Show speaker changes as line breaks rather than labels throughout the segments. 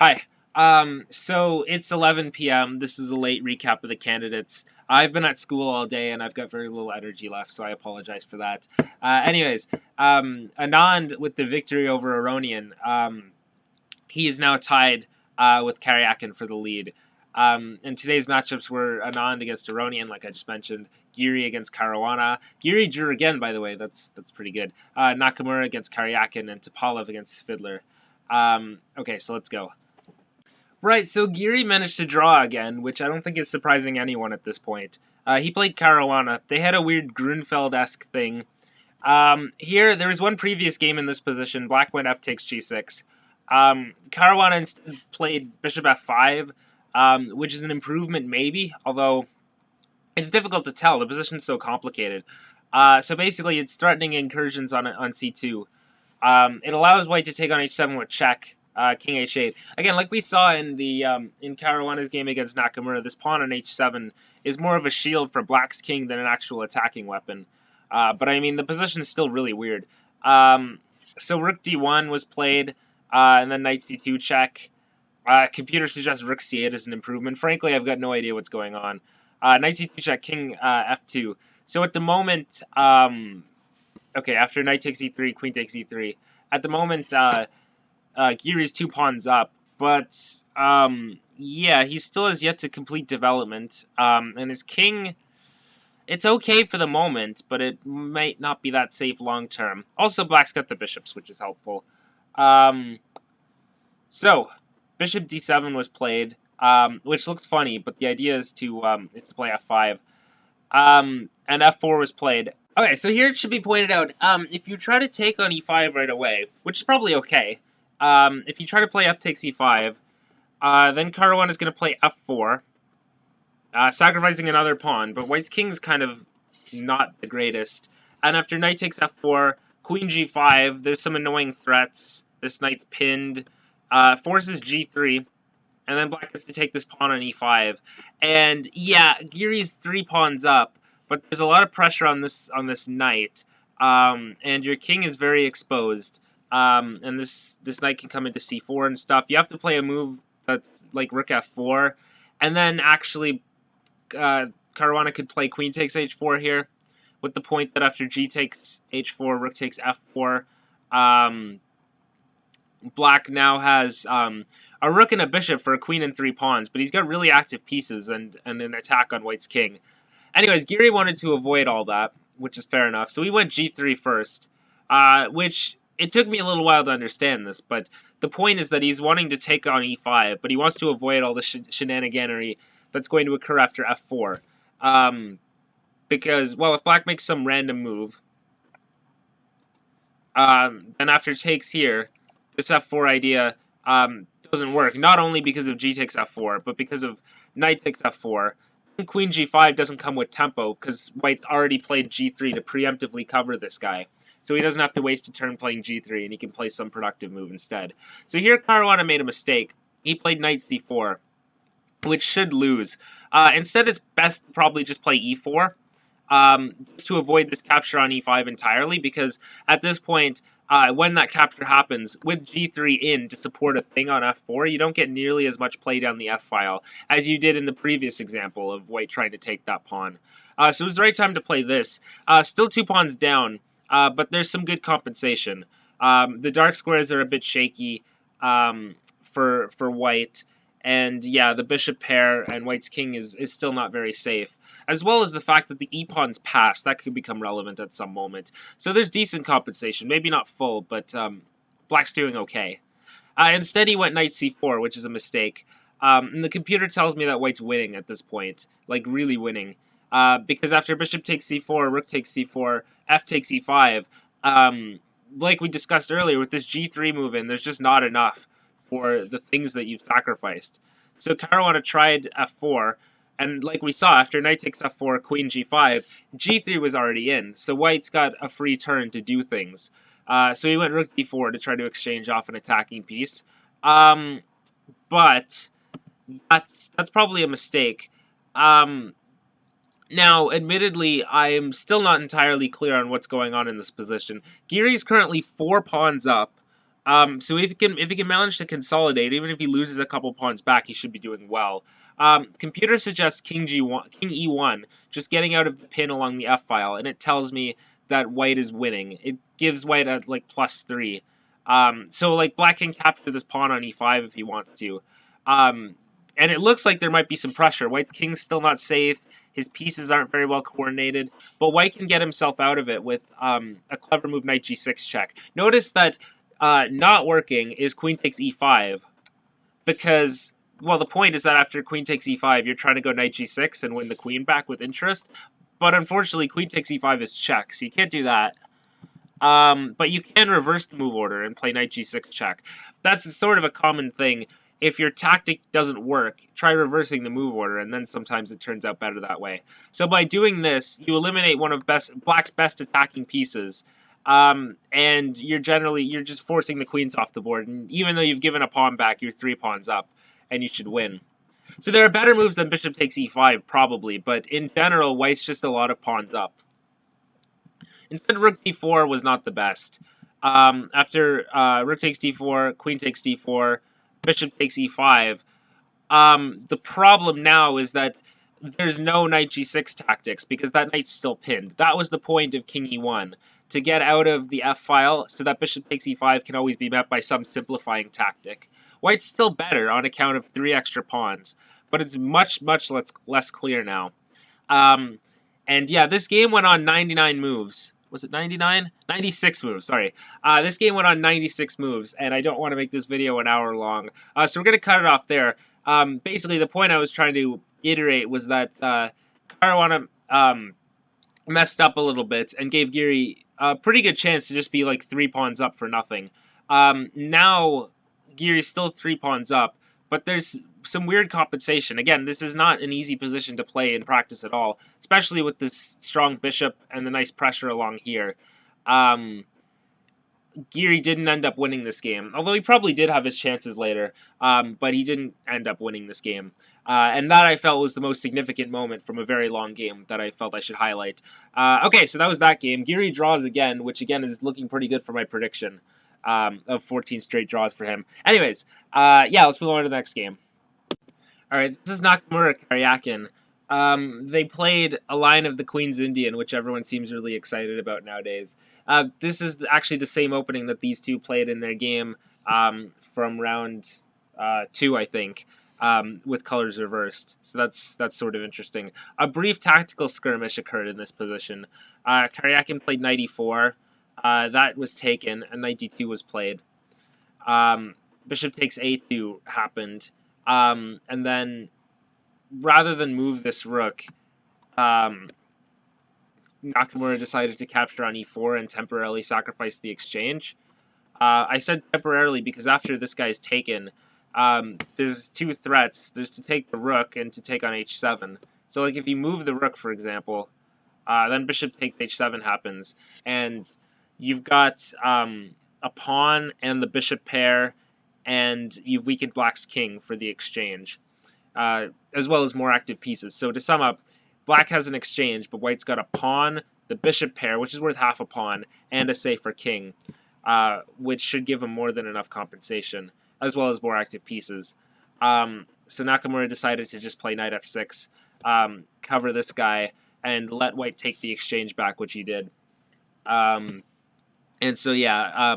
Hi. So it's 11 p.m. This is a late recap of the candidates. I've been at school all day and I've got very little energy left, so I apologize for that. Anyways, Anand with the victory over Aronian, he is now tied with Karyakin for the lead. And today's matchups were Anand against Aronian, like I just mentioned. Giri against Caruana. Giri drew again, by the way. That's pretty good. Nakamura against Karyakin and Topalov against Fiddler. Okay, so let's go. Right, so Giri managed to draw again, which I don't think is surprising anyone at this point. He played Caruana. They had a weird Grunfeld-esque thing. Here, there was one previous game in this position. Black went f takes g6. Caruana instead played bishop f5, which is an improvement maybe, although it's difficult to tell. The position's so complicated. So basically, it's threatening incursions on c2. It allows white to take on h7 with check, king h8. Again, like we saw in the in Caruana's game against Nakamura, this pawn on h7 is more of a shield for black's king than an actual attacking weapon. But I mean, the position is still really weird. So rook d1 was played, and then knight c2 check. Computer suggests rook c8 is an improvement. Frankly, I've got no idea what's going on. Knight c2 check, king f2. So at the moment, okay, after knight takes e3, queen takes e3. At the moment, Giri's 2 pawns up, but yeah, he still has yet to complete development. And his king, it's okay for the moment, but it might not be that safe long term. Also, black's got the bishops, which is helpful. So, bishop d7 was played, which looks funny, but the idea is to play f5. And f4 was played. Okay, so here it should be pointed out, if you try to take on e5 right away, which is probably okay, if you try to play f takes e5, then Caruana is going to play f4, sacrificing another pawn, but white's king is kind of not the greatest. And after knight takes f4, queen g5, there's some annoying threats. This knight's pinned, forces g3, and then black gets to take this pawn on e5. And yeah, Giri's 3 pawns up, but there's a lot of pressure on this knight, and your king is very exposed. And this knight can come into c4 and stuff. You have to play a move that's like rook f4, and then actually Caruana could play queen takes h4 here, with the point that after g takes h4, rook takes f4. Black now has a rook and a bishop for a queen and 3 pawns, but he's got really active pieces and an attack on white's king. Anyways, Giri wanted to avoid all that, which is fair enough. So he went g3 first, which it took me a little while to understand this, but the point is that he's wanting to take on e5, but he wants to avoid all the shenaniganery that's going to occur after f4. Because, well, if black makes some random move, then after takes here, this f4 idea doesn't work. Not only because of g takes f4, but because of knight takes f4. Queen g5 doesn't come with tempo, because white's already played g3 to preemptively cover this guy. So he doesn't have to waste a turn playing g3, and he can play some productive move instead. So here Caruana made a mistake. He played knight c4, which should lose. Instead, it's best to probably just play e4, just to avoid this capture on e5 entirely, because at this point, when that capture happens, with g3 in to support a thing on f4, you don't get nearly as much play down the f-file as you did in the previous example of white trying to take that pawn. So it was the right time to play this. Still 2 pawns down, but there's some good compensation. The dark squares are a bit shaky for white, and yeah, the bishop pair and white's king is still not very safe, as well as the fact that the e-pawn's passed. That could become relevant at some moment. So there's decent compensation, maybe not full, but black's doing okay. Instead, he went knight c4, which is a mistake. And the computer tells me that white's winning at this point, like really winning. Because after bishop takes c4, rook takes c4, f takes e5, like we discussed earlier, with this g3 move in, there's just not enough for the things that you've sacrificed. So Caruana tried f4, and like we saw, after knight takes f4, queen g5, g3 was already in, so white's got a free turn to do things. So he went rook d4 to try to exchange off an attacking piece. But that's probably a mistake. Now, admittedly, I am still not entirely clear on what's going on in this position. Giri's currently 4 pawns up, So if he can manage to consolidate, even if he loses a couple pawns back, he should be doing well. Computer suggests King G1, King E1, just getting out of the pin along the F file, and it tells me that White is winning. It gives White a like +3. So like Black can capture this pawn on E5 if he wants to. And it looks like there might be some pressure. White's king's still not safe. His pieces aren't very well coordinated, but White can get himself out of it with a clever move, Knight G6 check. Notice that not working is Queen takes E5 because, well, the point is that after Queen takes E5, you're trying to go Knight G6 and win the Queen back with interest. But unfortunately, Queen takes E5 is check, so you can't do that. But you can reverse the move order and play Knight G6 check. That's sort of a common thing. If your tactic doesn't work, try reversing the move order, and then sometimes it turns out better that way. So by doing this, you eliminate one of Black's best attacking pieces, and you're just forcing the queens off the board. And even though you've given a pawn back, you're 3 pawns up, and you should win. So there are better moves than Bishop takes E5, probably, but in general, White's just a lot of pawns up. Instead, Rook D4 was not the best. After Rook takes D4, Queen takes D4, Bishop takes E5. The problem now is that there's no Knight G6 tactics because that knight's still pinned. That was the point of King E1, to get out of the F file so that Bishop takes E5 can always be met by some simplifying tactic. White's still better on account of 3 extra pawns, but it's much less clear now. And yeah, this game went on 99 moves. Was it 99? 96 moves, sorry. This game went on 96 moves, and I don't want to make this video an hour long. So we're going to cut it off there. Basically, the point I was trying to iterate was that Caruana messed up a little bit and gave Giri a pretty good chance to just be like 3 pawns up for nothing. Now, Giri's still 3 pawns up, but there's some weird compensation. Again, this is not an easy position to play in practice at all, especially with this strong bishop and the nice pressure along here. Giri didn't end up winning this game, although he probably did have his chances later, but he didn't end up winning this game. And that I felt was the most significant moment from a very long game that I felt I should highlight. Okay, so that was that game. Giri draws again, which again is looking pretty good for my prediction of 14 straight draws for him. Anyways, yeah, let's move on to the next game. All right, this is Nakamura Karyakin. They played a line of the Queen's Indian, which everyone seems really excited about nowadays. This is actually the same opening that these two played in their game from round 2, I think, with colors reversed. So that's sort of interesting. A brief tactical skirmish occurred in this position. Karyakin played knight e4. That was taken, and knight d2 was played. Bishop takes a2 happened. And then, rather than move this rook, Nakamura decided to capture on e4 and temporarily sacrifice the exchange. I said temporarily because after this guy is taken, there's 2 threats. There's to take the rook and to take on h7. So, like, if you move the rook, for example, then bishop takes h7 happens, and you've got a pawn and the bishop pair, and you've weakened Black's king for the exchange, as well as more active pieces. So to sum up, Black has an exchange, but White's got a pawn, the bishop pair, which is worth half a pawn, and a safer king, which should give him more than enough compensation, as well as more active pieces. So Nakamura decided to just play knight f6, cover this guy, and let White take the exchange back, which he did. And so, yeah,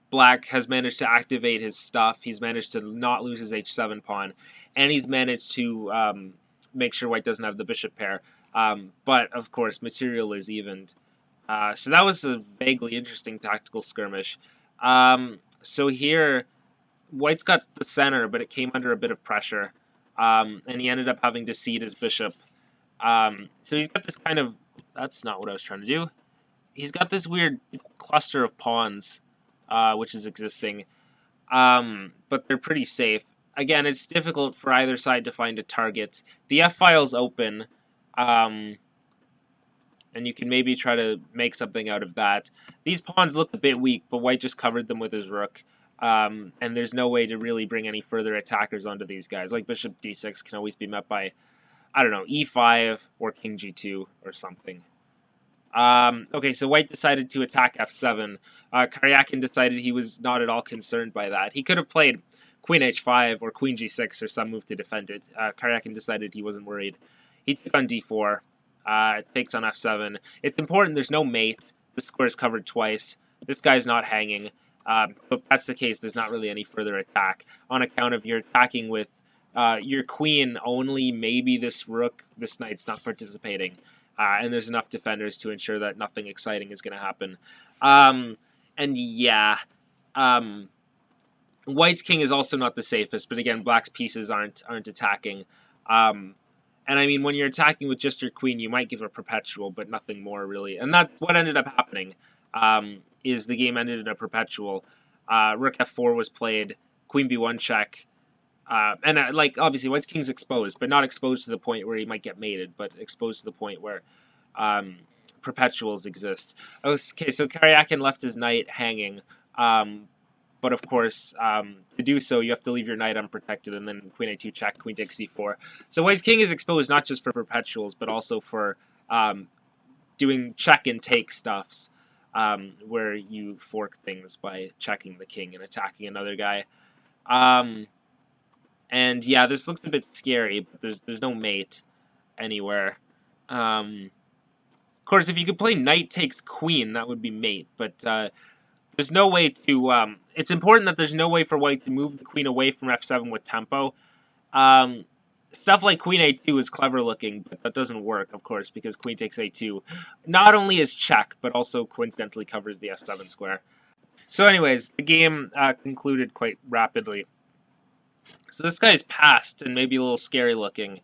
Black has managed to activate his stuff. He's managed to not lose his h7 pawn, and he's managed to make sure White doesn't have the bishop pair. But, of course, material is evened. So that was a vaguely interesting tactical skirmish. So here, White's got the center, but it came under a bit of pressure, and he ended up having to cede his bishop. So he's got this kind of... That's not what I was trying to do. He's got this weird cluster of pawns, which is existing, but they're pretty safe. Again, it's difficult for either side to find a target. The F-file's open, and you can maybe try to make something out of that. These pawns look a bit weak, but White just covered them with his rook, and there's no way to really bring any further attackers onto these guys. Like bishop d6 can always be met by, I don't know, e5 or king g2 or something. Okay, so white decided to attack f7. Karyakin decided he was not at all concerned by that. He could have played queen h5 or queen g6 or some move to defend it. Karyakin decided he wasn't worried. He took on d4, takes on f7. It's important there's no mate. The square is covered twice. This guy's not hanging. But if that's the case, there's not really any further attack on account of you're attacking with your queen only, maybe this rook, this knight's not participating. And there's enough defenders to ensure that nothing exciting is going to happen. And yeah, white's king is also not the safest, but again, black's pieces aren't attacking. And I mean, when you're attacking with just your queen, you might give a perpetual, but nothing more really. And that's what ended up happening. Is the game ended in a perpetual. Rook f4 was played, queen b1 check. And like obviously white's king's exposed, but not exposed to the point where he might get mated, but exposed to the point where perpetuals exist. Okay, so Karyakin left his knight hanging, but of course to do so you have to leave your knight unprotected, and then queen a2 check, queen takes c4. So white's king is exposed not just for perpetuals, but also for doing check and take stuffs, where you fork things by checking the king and attacking another guy. And yeah, this looks a bit scary, but there's no mate anywhere. Of course, if you could play knight takes queen, that would be mate, but there's no way to... it's important that there's no way for white to move the queen away from f7 with tempo. Stuff like queen a2 is clever looking, but that doesn't work, of course, because queen takes a2 not only is check, but also coincidentally covers the f7 square. So anyways, the game concluded quite rapidly. So this guy's passed and maybe a little scary looking.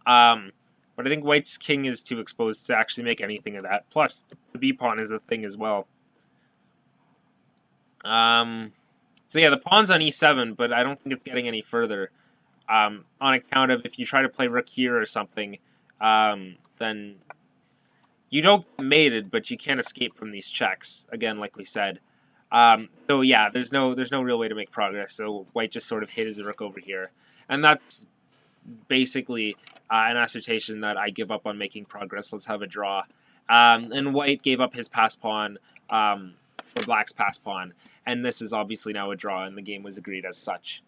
But I think white's king is too exposed to actually make anything of that. Plus, the b-pawn is a thing as well. So yeah, the pawn's on e7, but I don't think it's getting any further. On account of if you try to play rook here or something, then you don't get mated, but you can't escape from these checks. Again, like we said. So yeah, there's no real way to make progress. So white just sort of hit his rook over here, and that's basically an assertion that I give up on making progress. Let's have a draw. And white gave up his pass pawn for black's pass pawn, and this is obviously now a draw, and the game was agreed as such.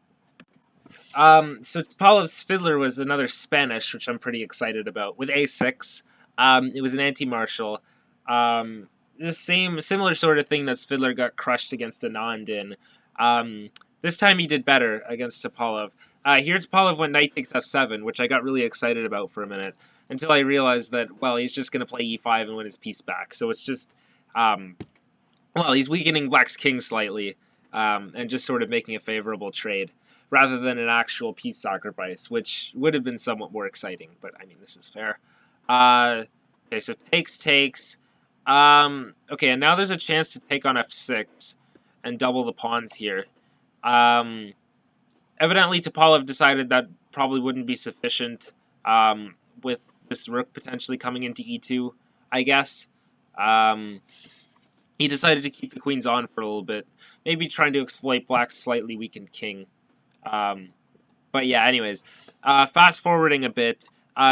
So Topolov's Fiddler was another Spanish, which I'm pretty excited about. With a6, it was an anti-martial. The similar sort of thing that Fiddler got crushed against Anand in. This time he did better against Topalov. Here Topalov went knight takes f7, which I got really excited about for a minute, until I realized that, well, he's just going to play e5 and win his piece back. So it's just, well, he's weakening black's king slightly, and just sort of making a favorable trade, rather than an actual piece sacrifice, which would have been somewhat more exciting, but I mean, this is fair. Okay, so takes. Okay, and now there's a chance to take on f6 and double the pawns here. Evidently, Topalov decided that probably wouldn't be sufficient with this rook potentially coming into e2, I guess. He decided to keep the queens on for a little bit, maybe trying to exploit black's slightly weakened king. But yeah, anyways, fast forwarding a bit,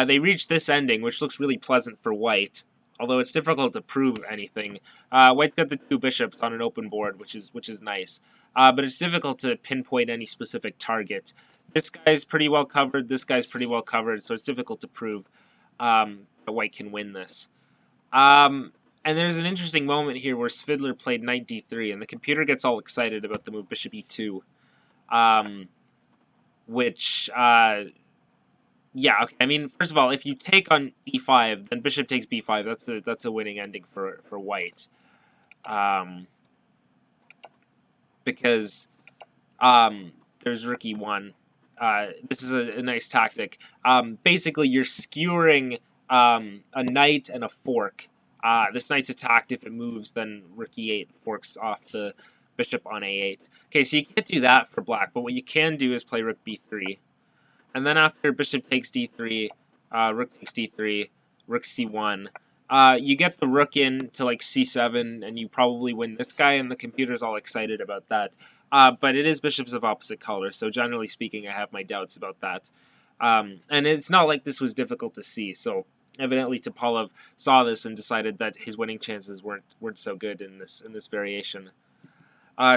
they reached this ending, which looks really pleasant for white. Although it's difficult to prove anything. White's got the two bishops on an open board, which is nice. But it's difficult to pinpoint any specific target. This guy's pretty well covered, this guy's pretty well covered, so it's difficult to prove that white can win this. And there's an interesting moment here where Svidler played knight d3, and the computer gets all excited about the move bishop e2. Which... yeah, okay. I mean, first of all, if you take on e5, then bishop takes b5. That's a winning ending for white, because there's rook e1. This is a nice tactic. Basically, you're skewering a knight and a fork. This knight's attacked. If it moves, then rook e8 forks off the bishop on a8. Okay, so you can't do that for black, but what you can do is play rook b3. And then after bishop takes d3, rook takes d3, rook c1, you get the rook in to like c7, and you probably win this guy, and the computer's all excited about that. But it is bishops of opposite color, so generally speaking, I have my doubts about that. And it's not like this was difficult to see, so evidently Topalov saw this and decided that his winning chances weren't so good in this variation.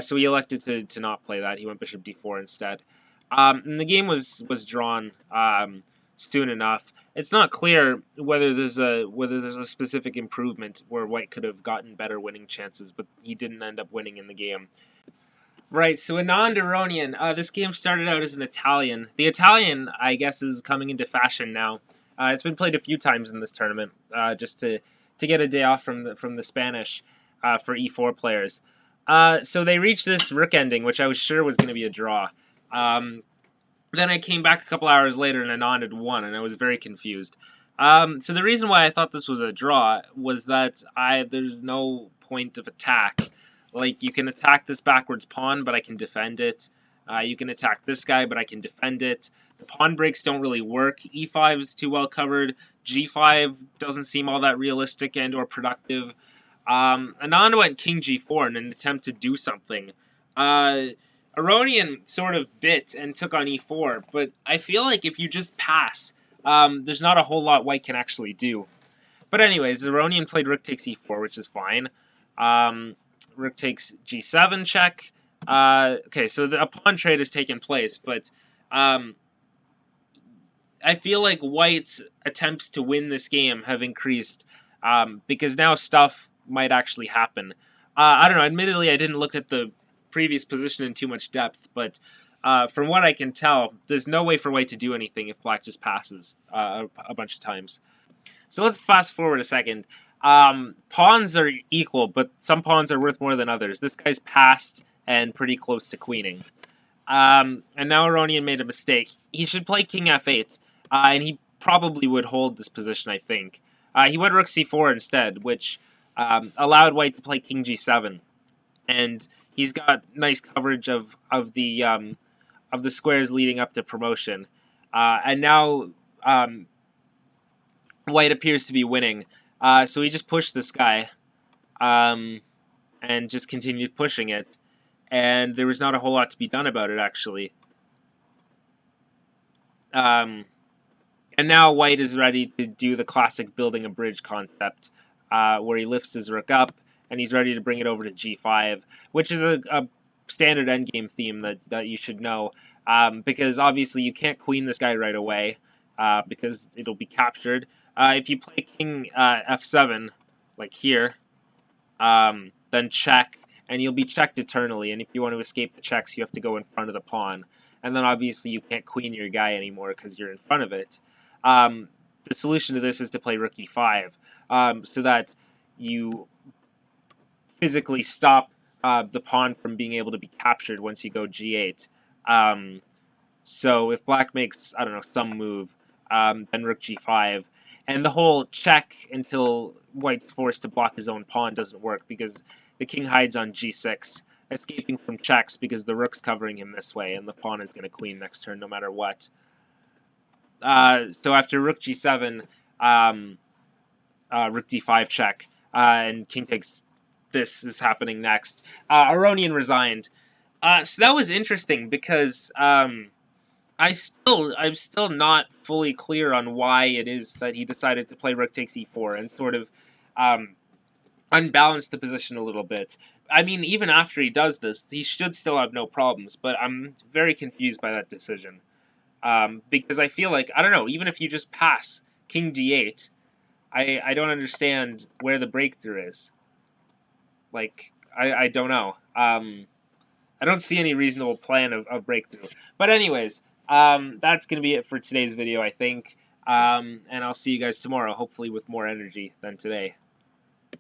So he elected to not play that. He went bishop d4 instead. And the game was drawn soon enough. It's not clear whether there's a specific improvement where White could have gotten better winning chances, but he didn't end up winning in the game. Right, so Anand Aronian, this game started out as an Italian. The Italian, I guess, is coming into fashion now. It's been played a few times in this tournament, just to get a day off from the Spanish for e4 players. So they reached this rook ending, which I was sure was going to be a draw. Then I came back a couple hours later and Anand had won, and I was very confused. So the reason why I thought this was a draw was that there's no point of attack. Like, you can attack this backwards pawn, but I can defend it. You can attack this guy, but I can defend it. The pawn breaks don't really work. e5 is too well covered. g5 doesn't seem all that realistic and or productive. Anand went king g4 in an attempt to do something. Aronian sort of bit and took on e4, but I feel like if you just pass, there's not a whole lot White can actually do. But anyways, Aronian played rook takes e4, which is fine. Rook takes g7 check. Okay, so a pawn trade has taken place, but I feel like White's attempts to win this game have increased because now stuff might actually happen. I don't know. Admittedly, I didn't look at the previous position in too much depth, but from what I can tell, there's no way for White to do anything if Black just passes a bunch of times. So let's fast forward a second. Pawns are equal, but some pawns are worth more than others. This guy's passed and pretty close to queening. And now Aronian made a mistake. He should play king f8, and he probably would hold this position, I think. He went rook c4 instead, which allowed White to play king g7. And he's got nice coverage of the squares leading up to promotion. And now White appears to be winning. So he just pushed this guy and just continued pushing it. And there was not a whole lot to be done about it, actually. And now White is ready to do the classic building a bridge concept, where he lifts his rook up, and he's ready to bring it over to g5, which is a standard endgame theme that you should know, because obviously you can't queen this guy right away, because it'll be captured. If you play king f7, like here, then check, and you'll be checked eternally, and if you want to escape the checks, you have to go in front of the pawn. And then obviously you can't queen your guy anymore because you're in front of it. The solution to this is to play rook e5, so that you physically stop the pawn from being able to be captured once you go g8. So if Black makes, I don't know, some move, then rook g5, and the whole check until White's forced to block his own pawn doesn't work because the king hides on g6, escaping from checks because the rook's covering him this way, and the pawn is going to queen next turn no matter what. So after rook g7, rook d5 check, and king takes. This is happening next. Aronian resigned. So that was interesting because I'm still not fully clear on why it is that he decided to play rook takes e4 and sort of unbalance the position a little bit. I mean, even after he does this, he should still have no problems, but I'm very confused by that decision. Because I feel like, I don't know, even if you just pass king d8, I don't understand where the breakthrough is. Like, I don't know. I don't see any reasonable plan of breakthrough. But anyways, that's going to be it for today's video, I think. And I'll see you guys tomorrow, hopefully with more energy than today.